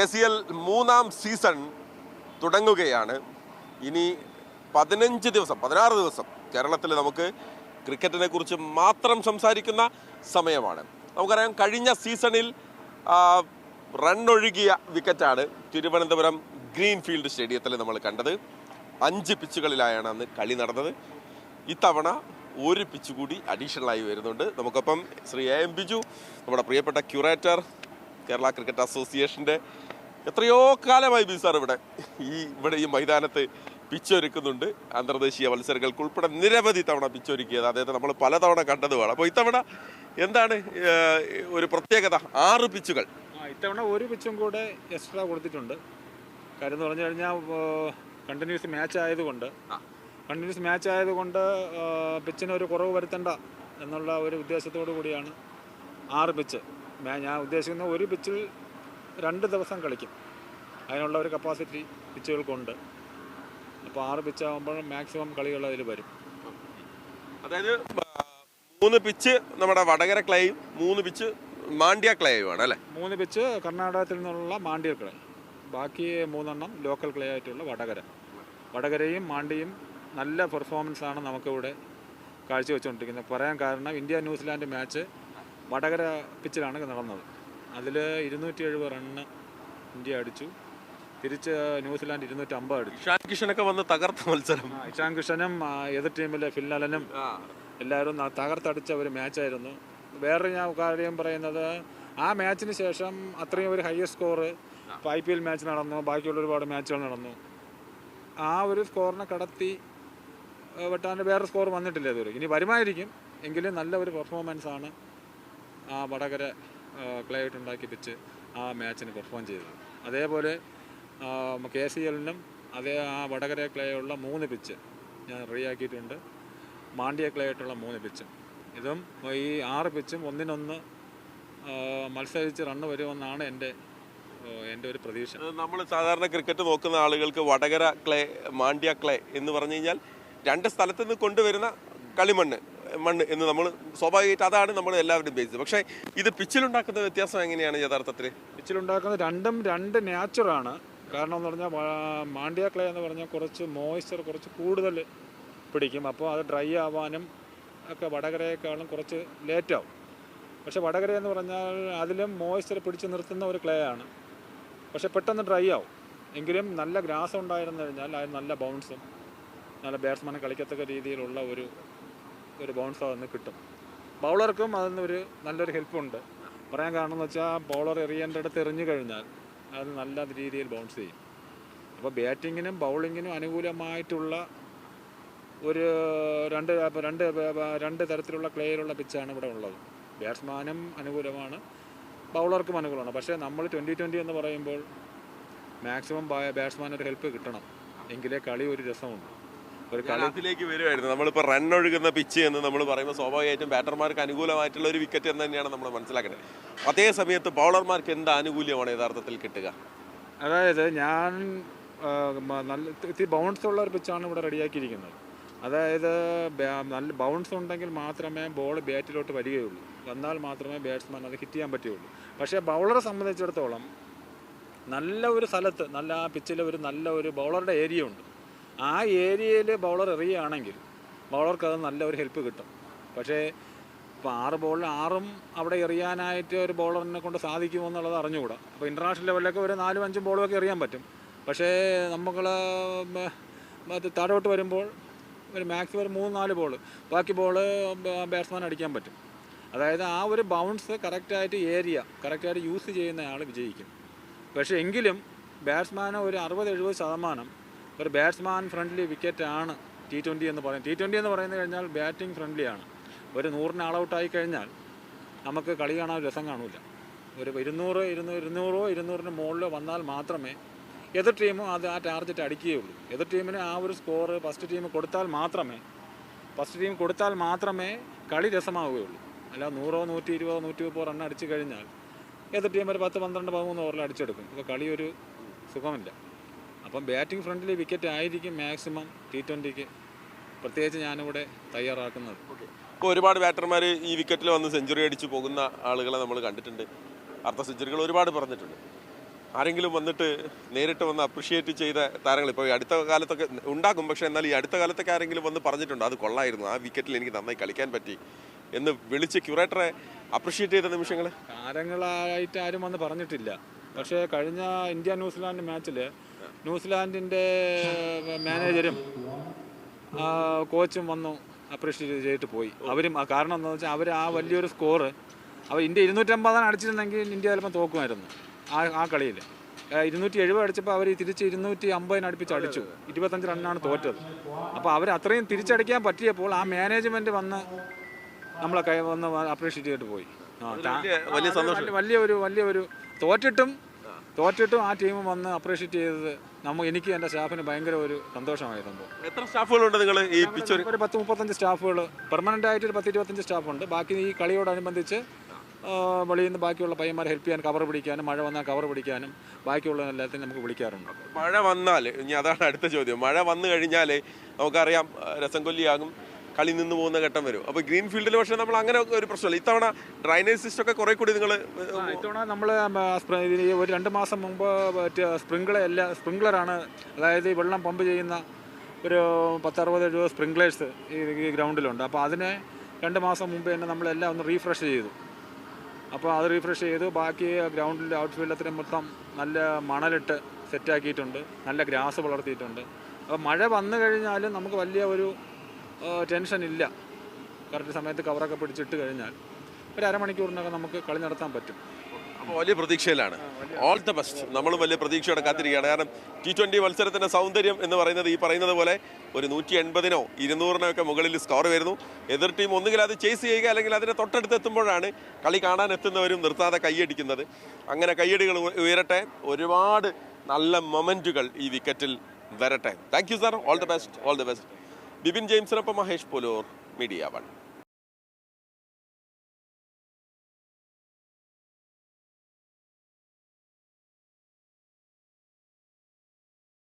KCL മൂന്നാം season തുടങ്ങുകയാണ്. ഇനി 16 ദിവസം കേരളത്തിൽ നമുക്ക് ക്രിക്കറ്റിനെ കുറിച്ച് മാത്രം സംസാരിക്കുന്ന സമയമാണ്. നമുക്കറിയാം, കഴിഞ്ഞ സീസണിൽ റണ്ണൊഴുകിയ വിക്കറ്റാണ് തിരുവനന്തപുരം ഗ്രീൻഫീൽഡ് സ്റ്റേഡിയത്തിൽ നമ്മൾ കണ്ടത്. 5 പിച്ചുകളിലായാണ് അന്ന് കളി നടന്നത്. ഇത്തവണ ഒരു പിച്ച് കൂടി അഡീഷണലായി വരുന്നുണ്ട്. നമുക്കൊപ്പം ശ്രീ AM ബിജു, നമ്മുടെ പ്രിയപ്പെട്ട ക്യൂറേറ്റർ, കേരള ക്രിക്കറ്റ് അസോസിയേഷൻ്റെ എത്രയോ കാലമായി ബി സാർ ഇവിടെ ഈ മൈതാനത്ത് പിച്ചൊരുക്കുന്നുണ്ട്. അന്തർദേശീയ മത്സരങ്ങൾക്ക് ഉൾപ്പെടെ നിരവധി തവണ പിച്ചൊരുക്കിയത് അദ്ദേഹത്തെ നമ്മൾ പലതവണ കണ്ടതുമാണ്. അപ്പോൾ ഇത്തവണ എന്താണ് ഒരു പ്രത്യേകത? 6 പിച്ചുകൾ. ഇത്തവണ ഒരു പിച്ചും കൂടെ എക്സ്ട്രാ കൊടുത്തിട്ടുണ്ട്. കാര്യം എന്ന് പറഞ്ഞു കഴിഞ്ഞാൽ കണ്ടിന്യൂസ് മാച്ച് ആയതുകൊണ്ട് പിച്ചിന് ഒരു കുറവ് വരുത്തണ്ട എന്നുള്ള ഒരു ഉദ്ദേശത്തോടു കൂടിയാണ് 6 പിച്ച്. ഞാൻ ഉദ്ദേശിക്കുന്ന ഒരു പിച്ചിൽ 2 ദിവസം കളിക്കും. അതിനുള്ള ഒരു കപ്പാസിറ്റി പിച്ചുകൾക്കുണ്ട്. അപ്പോൾ 6 പിച്ചാകുമ്പോൾ മാക്സിമം കളികൾ അതിൽ വരും. അതായത് 3 പിച്ച് നമ്മുടെ വടകര ക്ലേയും 3 പിച്ച് മാണ്ഡ്യ ക്ലേയുമാണ് അല്ലേ? 3 പിച്ച് കർണാടകത്തിൽ നിന്നുള്ള മാണ്ഡ്യ ക്ലേ, ബാക്കി 3 ലോക്കൽ ക്ലേ ആയിട്ടുള്ള വടകരയും മാണ്ഡ്യയും നല്ല പെർഫോമൻസാണ് നമുക്കിവിടെ കാഴ്ചവെച്ചുകൊണ്ടിരിക്കുന്നത്. പറയാൻ കാരണം, ഇന്ത്യ-ന്യൂസിലാൻഡ് മാച്ച് വടകര പിച്ചിലാണ് നടന്നത്. അതിൽ 270 റണ്ണ് ഇന്ത്യ അടിച്ചു. തിരിച്ച് ന്യൂസിലാൻഡ് 250 അടിച്ചു. ഇഷാൻ കിഷനൊക്കെ വന്ന് തകർത്ത മത്സരം. ഇഷാൻ കിഷനും എതിർ ടീമിലെ ഫിൽ അലനും എല്ലാവരും തകർത്തടിച്ച ഒരു മാച്ചായിരുന്നു. വേറൊരു ഞാൻ കാര്യം പറയുന്നത്, ആ മാച്ചിന് ശേഷം അത്രയും ഒരു ഹയസ്റ്റ് സ്കോർ ഇപ്പോൾ IPL മാച്ച് നടന്നു, ബാക്കിയുള്ള ഒരുപാട് മാച്ചുകൾ നടന്നു. ആ ഒരു സ്കോറിനെ കടത്തി വെട്ടാൻ വേറെ സ്കോർ വന്നിട്ടില്ല ഇതുവരെ. ഇനി വരുമായിരിക്കും, എങ്കിലും നല്ല ഒരു പെർഫോമൻസാണ് ആ വടകര ക്ലേ ആയിട്ടുണ്ടാക്കി പിച്ച് ആ മാച്ചിന് പെർഫോം ചെയ്തത്. അതേപോലെ KCLനും ആ വടകര ക്ലേ ഉള്ള 3 പിച്ച് ഞാൻ റെഡിയാക്കിയിട്ടുണ്ട്. മാണ്ഡ്യ ക്ലേ ആയിട്ടുള്ള 3 പിച്ചും. ഇതും ഈ 6 പിച്ചും ഒന്നിനൊന്ന് മത്സരിച്ച് റണ്ണ് വരുമെന്നാണ് എൻ്റെ ഒരു പ്രതീക്ഷ. നമ്മൾ സാധാരണ ക്രിക്കറ്റ് നോക്കുന്ന ആളുകൾക്ക് വടകര ക്ലേ, മാണ്ഡ്യ ക്ലേ എന്ന് പറഞ്ഞു കഴിഞ്ഞാൽ 2 സ്ഥലത്ത് നിന്ന് കൊണ്ടുവരുന്ന കളിമണ്ണ് എന്ന് നമ്മൾ സ്വാഭാവികമായിട്ട് അതാണ് നമ്മൾ എല്ലാവരും ബേസ്. പക്ഷേ ഇത് പിച്ചിലുണ്ടാക്കുന്ന വ്യത്യാസം എങ്ങനെയാണ് യഥാർത്ഥത്തിൽ? പിച്ചിലുണ്ടാക്കുന്നത് രണ്ടും 2 നാച്ചുറാണ്. കാരണം എന്ന് പറഞ്ഞാൽ മാണ്ഡ്യ ക്ലേ എന്ന് പറഞ്ഞാൽ കുറച്ച് മോയ്സ്ചർ കുറച്ച് കൂടുതൽ പിടിക്കും. അപ്പോൾ അത് ഡ്രൈ ആവാനും ഒക്കെ വടകരയേക്കാളും കുറച്ച് ലേറ്റാവും. പക്ഷേ വടകര എന്ന് പറഞ്ഞാൽ അതിലും മോയ്സ്ചർ പിടിച്ച് നിർത്തുന്ന ഒരു ക്ലേ ആണ്. പക്ഷേ പെട്ടെന്ന് ഡ്രൈ ആവും. എങ്കിലും നല്ല ഗ്രാസ് ഉണ്ടായിരുന്നു കഴിഞ്ഞാൽ അത് നല്ല ബൗൺസും നല്ല ബാറ്റ്സ്മാനെ കളിക്കത്തക്ക രീതിയിലുള്ള ഒരു ബൗൺസ് അതിന് കിട്ടും. ബൗളർക്കും അതിനൊരു നല്ലൊരു ഹെൽപ്പുണ്ട്. പറയാൻ കാരണം എന്ന് വെച്ചാൽ ബൗളർ എറിയേണ്ട അടുത്ത് എറിഞ്ഞു കഴിഞ്ഞാൽ അത് നല്ല രീതിയിൽ ബൗൺസ് ചെയ്യും. അപ്പോൾ ബാറ്റിങ്ങിനും ബൗളിങ്ങിനും അനുകൂലമായിട്ടുള്ള ഒരു രണ്ട് തരത്തിലുള്ള ക്ലേയിലുള്ള പിച്ചാണ് ഇവിടെ ഉള്ളത്. ബാറ്റ്സ്മാനും അനുകൂലമാണ്, ബൗളർക്കും അനുകൂലമാണ്. പക്ഷേ നമ്മൾ 2020 എന്ന് പറയുമ്പോൾ മാക്സിമം ബാറ്റ്സ്മാൻ ഒരു ഹെൽപ്പ് കിട്ടണം, എങ്കിലേ കളി ഒരു രസമുണ്ട്. ഒരു കളത്തിലേക്ക് വരുമായിരുന്നു. നമ്മളിപ്പോൾ റണ്ണൊഴുകുന്ന പിച്ച് എന്ന് നമ്മൾ പറയുമ്പോൾ സ്വാഭാവികമായിട്ടും ബാറ്റർമാർക്ക് അനുകൂലമായിട്ടുള്ള ഒരു വിക്കറ്റ് എന്ന് തന്നെയാണ് നമ്മൾ മനസ്സിലാക്കേണ്ടത്. അതേ സമയത്ത് ബൗളർമാർക്ക് എന്ത് ആനുകൂല്യമാണ് യഥാർത്ഥത്തിൽ കിട്ടുക? അതായത് ഞാൻ നല്ല ബൗൺസ് ഉള്ള ഒരു പിച്ചാണ് ഇവിടെ റെഡിയാക്കിയിരിക്കുന്നത്. അതായത് നല്ല ബൗൺസ് ഉണ്ടെങ്കിൽ മാത്രമേ ബോൾ ബാറ്റിലോട്ട് വരികയുള്ളൂ, വന്നാൽ മാത്രമേ ബാറ്റ്സ്മാൻ അത് ഹിറ്റ് ചെയ്യാൻ പറ്റുകയുള്ളൂ. പക്ഷേ ബൗളറെ സംബന്ധിച്ചിടത്തോളം നല്ല ഒരു സ്ഥലത്ത് ആ പിച്ചിൽ നല്ല ഒരു ബൗളറുടെ ഏരിയ ഉണ്ട്. ആ ഏരിയയിൽ ബൗളർ എറിയുകയാണെങ്കിൽ ബൗളർക്ക് അത് നല്ല ഒരു ഹെൽപ്പ് കിട്ടും. പക്ഷേ ഇപ്പോൾ 6 ബോളിൽ 6ഉം അവിടെ എറിയാനായിട്ട് ഒരു ബൗളറിനെ കൊണ്ട് സാധിക്കുമോ എന്നുള്ളത് അറിഞ്ഞുകൂടാ. അപ്പോൾ ഇൻ്റർനാഷണൽ ലെവലിലൊക്കെ ഒരു 4-5 ബോളുമൊക്കെ എറിയാൻ പറ്റും. പക്ഷേ നമ്മൾ താഴോട്ട് വരുമ്പോൾ ഒരു മാക്സിമം ഒരു 3-4 ബോൾ, ബാക്കി ബോള് ബാറ്റ്സ്മാൻ അടിക്കാൻ പറ്റും. അതായത് ആ ഒരു ബൗൺസ് കറക്റ്റായിട്ട് യൂസ് ചെയ്യുന്ന ആൾ വിജയിക്കും. പക്ഷേ എങ്കിലും ബാറ്റ്സ്മാന് ഒരു 60-70% ഒരു ബാറ്റ്സ്മാൻ ഫ്രണ്ട്ലി വിക്കറ്റാണ് T20 എന്ന് പറയുന്നത്. T20 എന്ന് പറയുന്നത് കഴിഞ്ഞാൽ ബാറ്റിംഗ് ഫ്രണ്ട്ലിയാണ്. ഒരു 100ന് ആൾ ഔട്ടായി കഴിഞ്ഞാൽ നമുക്ക് കളി കാണാൻ രസം കാണില്ല. ഒരു 200-200ന് മുകളിൽ വന്നാൽ മാത്രമേ എതിർ ടീമും ആ ടാർഗറ്റ് അടിക്കുകയുള്ളൂ. എതിർ ടീമിന് ആ ഒരു സ്കോർ ഫസ്റ്റ് ടീം കൊടുത്താൽ മാത്രമേ കളി രസമാവുകയുള്ളൂ. അല്ല 100-120-130 റണ്ണ് അടിച്ചു കഴിഞ്ഞാൽ എതിർ ടീം ഒരു 10-12-13 ഓവറിൽ അടിച്ചെടുക്കും. അപ്പോൾ കളി ഒരു സുഖമില്ല. അപ്പം ബാറ്റിംഗ് ഫ്രണ്ടിൽ വിക്കറ്റ് ആയിരിക്കും മാക്സിമം T20ക്ക്, പ്രത്യേകിച്ച് ഞാനിവിടെ തയ്യാറാക്കുന്നത്. ഇപ്പോൾ ഒരുപാട് ബാറ്റർമാർ ഈ വിക്കറ്റിൽ വന്ന് സെഞ്ചുറി അടിച്ച് പോകുന്ന ആളുകളെ നമ്മൾ കണ്ടിട്ടുണ്ട്. അർദ്ധ സെഞ്ചുറികൾ ഒരുപാട് പറഞ്ഞിട്ടുണ്ട്. ആരെങ്കിലും വന്നിട്ട് നേരിട്ട് വന്ന് അപ്രിഷിയേറ്റ് ചെയ്ത താരങ്ങൾ ഇപ്പോൾ ഈ അടുത്ത കാലത്തൊക്കെ ഉണ്ടാകും, പക്ഷേ എന്നാൽ ഈ അടുത്ത കാലത്തൊക്കെ ആരെങ്കിലും വന്ന് പറഞ്ഞിട്ടുണ്ട് അത് കൊള്ളായിരുന്നു, ആ വിക്കറ്റിൽ എനിക്ക് നന്നായി കളിക്കാൻ പറ്റി എന്ന് വിളിച്ച് ക്യൂറേറ്ററെ അപ്രിഷിയേറ്റ് ചെയ്ത നിമിഷങ്ങൾ? താരങ്ങളായിട്ട് ആരും വന്ന് പറഞ്ഞിട്ടില്ല. പക്ഷേ കഴിഞ്ഞ ഇന്ത്യ ന്യൂസിലാൻഡ് മാച്ചിൽ ന്യൂസിലാൻഡിൻ്റെ മാനേജരും കോച്ചും വന്നു അപ്രീഷിയേറ്റ് ചെയ്തിട്ട് പോയി. അവരും കാരണം എന്താണെന്ന് വെച്ചാൽ അവർ ആ വലിയൊരു സ്കോറ് ഇന്ത്യ 250 അടിച്ചിരുന്നെങ്കിൽ ഇന്ത്യ ചിലപ്പോൾ തോക്കുമായിരുന്നു ആ കളിയിൽ. 270 അടിച്ചപ്പോൾ അവർ തിരിച്ച് 250 അടുപ്പിച്ച് അടിച്ചു. 25 റണ്ണാണ് തോറ്റത്. അപ്പോൾ അവർ അത്രയും തിരിച്ചടിക്കാൻ പറ്റിയപ്പോൾ ആ മാനേജ്മെൻറ്റ് വന്ന് നമ്മളെ വന്ന് അപ്രീഷിയേറ്റ് ചെയ്തിട്ട് പോയി. വലിയ സന്തോഷം. വലിയൊരു തോറ്റിട്ടും ആ ടീം വന്ന് അപ്രീഷിയേറ്റ് ചെയ്തത് എനിക്ക് എൻ്റെ സ്റ്റാഫിന് ഭയങ്കര ഒരു സന്തോഷമായിരുന്നു. എത്ര സ്റ്റാഫുകളുണ്ട് നിങ്ങൾ ഈ പിച്ച്? ഒരു 10-35 സ്റ്റാഫുകൾ പെർമനൻ്റ് ആയിട്ട് ഒരു 10-25 സ്റ്റാഫുണ്ട്. ബാക്കി ഈ കളിയോടനുബന്ധിച്ച് വെളിയിൽ നിന്ന് ബാക്കിയുള്ള പയ്യന്മാരെ ഹെൽപ്പ് ചെയ്യാൻ, കവർ പിടിക്കാനും, മഴ വന്നാൽ കവർ പിടിക്കാനും ബാക്കിയുള്ള എല്ലാത്തിനും നമുക്ക് വിളിക്കാറുണ്ട്. മഴ വന്നാൽ ഇനി അതാണ് അടുത്ത ചോദ്യം. മഴ വന്നു കഴിഞ്ഞാൽ നമുക്കറിയാം രസം കൊല്ലിയാകും, കളി നിന്ന് പോകുന്ന ഘട്ടം വരും. അപ്പോൾ ഗ്രീൻ ഫീൽഡിൽ പക്ഷേ നമ്മൾ അങ്ങനെ ഒരു പ്രശ്നമില്ല. ഇത്തവണ ഡ്രൈനേജ് സിസ്റ്റം ഒക്കെ കുറെ കൂടി നിങ്ങൾ ഇത്തവണ നമ്മൾ ഒരു 2 മാസം മുമ്പ് സ്പ്രിംഗ്ലറാണ്, അതായത് ഈ വെള്ളം പമ്പ് ചെയ്യുന്ന ഒരു 10-60 സ്പ്രിംഗ്ലേഴ്സ് ഈ ഗ്രൗണ്ടിലുണ്ട്. അപ്പോൾ അതിനെ 2 മാസം മുമ്പ് തന്നെ നമ്മളെല്ലാം ഒന്ന് റീഫ്രഷ് ചെയ്തു. അപ്പോൾ അത് റീഫ്രഷ് ചെയ്തു. ബാക്കി ഗ്രൗണ്ടിൻ്റെ ഔട്ട്ഫീൽഡത്തിന് മൊത്തം നല്ല മണലിട്ട് സെറ്റാക്കിയിട്ടുണ്ട്, നല്ല ഗ്രാസ് വളർത്തിയിട്ടുണ്ട്. അപ്പോൾ മഴ വന്നു കഴിഞ്ഞാലും നമുക്ക് വലിയ ഒരു ടെൻഷൻ ഇല്ല. കറക്റ്റ് സമയത്ത് കവറൊക്കെ പിടിച്ചിട്ട് കഴിഞ്ഞാൽ ഒരു അരമണിക്കൂറിനൊക്കെ നമുക്ക് കളി നടത്താൻ പറ്റും. അപ്പോൾ വലിയ പ്രതീക്ഷയിലാണ്. All the best. നമ്മളും വലിയ പ്രതീക്ഷയോടെ കാത്തിരിക്കുകയാണ്. കാരണം T20 മത്സരത്തിൻ്റെ സൗന്ദര്യം എന്ന് പറയുന്നത് ഈ പറയുന്നത് പോലെ ഒരു 180-നോ 200-നോ ഒക്കെ മുകളിൽ സ്കോർ വരുന്നു. എതിർ ടീം ഒന്നുകിൽ അത് ചേസ് ചെയ്യുക, അല്ലെങ്കിൽ അതിനെ തൊട്ടടുത്ത് എത്തുമ്പോഴാണ് കളി കാണാൻ എത്തുന്നവരും നിർത്താതെ കൈയടിക്കുന്നത്. അങ്ങനെ കൈയടികൾ ഉയരട്ടെ, ഒരുപാട് നല്ല മൊമെൻറ്റുകൾ ഈ വിക്കറ്റിൽ വരട്ടെ. Thank you sir. All the best. Bipin ജെയിംസിനൊപ്പം മഹേഷ് പോലൂർ, മീഡിയ 1.